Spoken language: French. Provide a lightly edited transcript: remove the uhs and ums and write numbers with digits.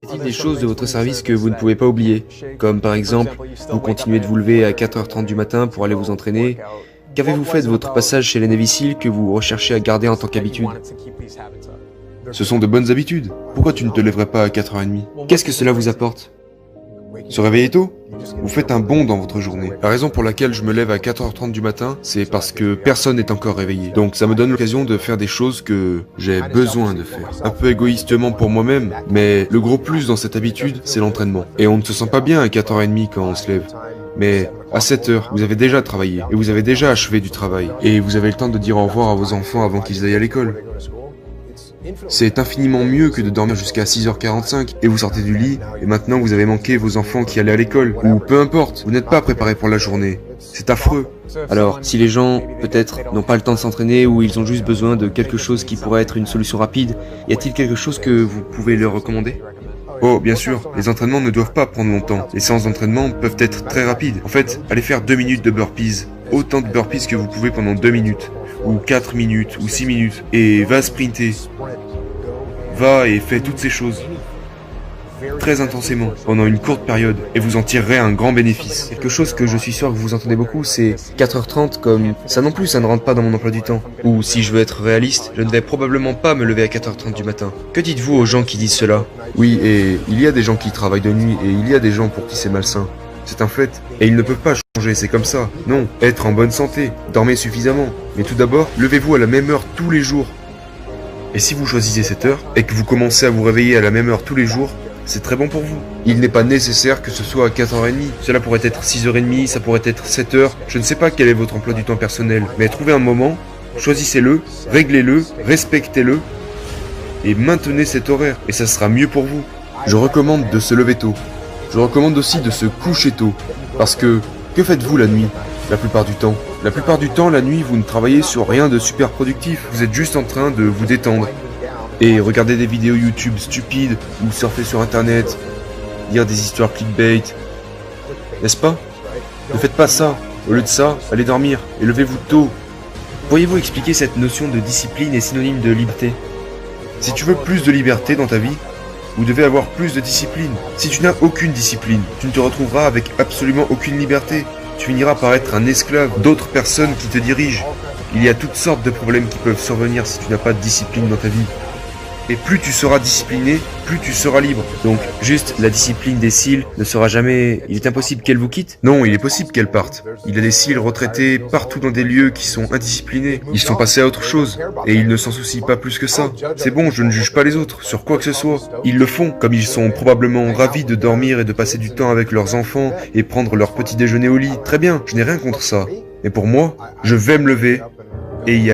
Y a-t-il des choses de votre service que vous ne pouvez pas oublier? Comme par exemple, vous continuez de vous lever à 4h30 du matin pour aller vous entraîner. Qu'avez-vous fait de votre passage chez les Navy Seals que vous recherchez à garder en tant qu'habitude? Ce sont de bonnes habitudes. Pourquoi tu ne te lèverais pas à 4h30? Qu'est-ce que cela vous apporte? Se réveiller tôt? Vous faites un bond dans votre journée. La raison pour laquelle je me lève à 4h30 du matin, c'est parce que personne n'est encore réveillé. Donc ça me donne l'occasion de faire des choses que j'ai besoin de faire. Un peu égoïstement pour moi-même, mais le gros plus dans cette habitude, c'est l'entraînement. Et on ne se sent pas bien à 4h30 quand on se lève. Mais à 7h, vous avez déjà travaillé, et vous avez déjà achevé du travail, et vous avez le temps de dire au revoir à vos enfants avant qu'ils aillent à l'école. C'est infiniment mieux que de dormir jusqu'à 6h45 et vous sortez du lit et maintenant vous avez manqué vos enfants qui allaient à l'école. Ou peu importe, vous n'êtes pas préparé pour la journée. C'est affreux. Alors, si les gens, peut-être, n'ont pas le temps de s'entraîner ou ils ont juste besoin de quelque chose qui pourrait être une solution rapide, y a-t-il quelque chose que vous pouvez leur recommander? Oh, bien sûr, les entraînements ne doivent pas prendre longtemps. Les séances d'entraînement peuvent être très rapides. En fait, allez faire 2 minutes de burpees. Autant de burpees que vous pouvez pendant 2 minutes. Ou 4 minutes, ou 6 minutes. Et va sprinter. Va et fais toutes ces choses. Très intensément, pendant une courte période, et vous en tirerez un grand bénéfice. Quelque chose que je suis sûr que vous entendez beaucoup, c'est 4h30 comme... Ça non plus, ça ne rentre pas dans mon emploi du temps. Ou si je veux être réaliste, je ne vais probablement pas me lever à 4h30 du matin. Que dites-vous aux gens qui disent cela? Oui, et il y a des gens qui travaillent de nuit, et il y a des gens pour qui c'est malsain. C'est un fait, et ils ne peuvent pas changer, c'est comme ça. Non, être en bonne santé, dormez suffisamment. Mais tout d'abord, levez-vous à la même heure tous les jours. Et si vous choisissez cette heure, et que vous commencez à vous réveiller à la même heure tous les jours, c'est très bon pour vous. Il n'est pas nécessaire que ce soit à 4h30. Cela pourrait être 6h30, ça pourrait être 7h. Je ne sais pas quel est votre emploi du temps personnel, mais trouvez un moment, choisissez-le, réglez-le, respectez-le, et maintenez cet horaire, et ça sera mieux pour vous. Je recommande de se lever tôt. Je recommande aussi de se coucher tôt, parce que faites-vous la nuit? La plupart du temps. La plupart du temps, la nuit, vous ne travaillez sur rien de super productif. Vous êtes juste en train de vous détendre. Et regarder des vidéos YouTube stupides, ou surfer sur internet, lire des histoires clickbait. N'est-ce pas? Ne faites pas ça. Au lieu de ça, allez dormir, et levez-vous tôt. Pourriez-vous expliquer cette notion de discipline est synonyme de liberté? Si tu veux plus de liberté dans ta vie, vous devez avoir plus de discipline. Si tu n'as aucune discipline, tu ne te retrouveras avec absolument aucune liberté. Tu finiras par être un esclave d'autres personnes qui te dirigent. Il y a toutes sortes de problèmes qui peuvent survenir si tu n'as pas de discipline dans ta vie. Et plus tu seras discipliné, plus tu seras libre. Donc, juste, la discipline des Seals ne sera jamais... Il est impossible qu'elle vous quitte? Non, il est possible qu'elle parte. Il y a des Seals retraités partout dans des lieux qui sont indisciplinés. Ils sont passés à autre chose. Et ils ne s'en soucient pas plus que ça. C'est bon, je ne juge pas les autres, sur quoi que ce soit. Ils le font, comme ils sont probablement ravis de dormir et de passer du temps avec leurs enfants et prendre leur petit déjeuner au lit. Très bien, je n'ai rien contre ça. Mais pour moi, je vais me lever et y aller.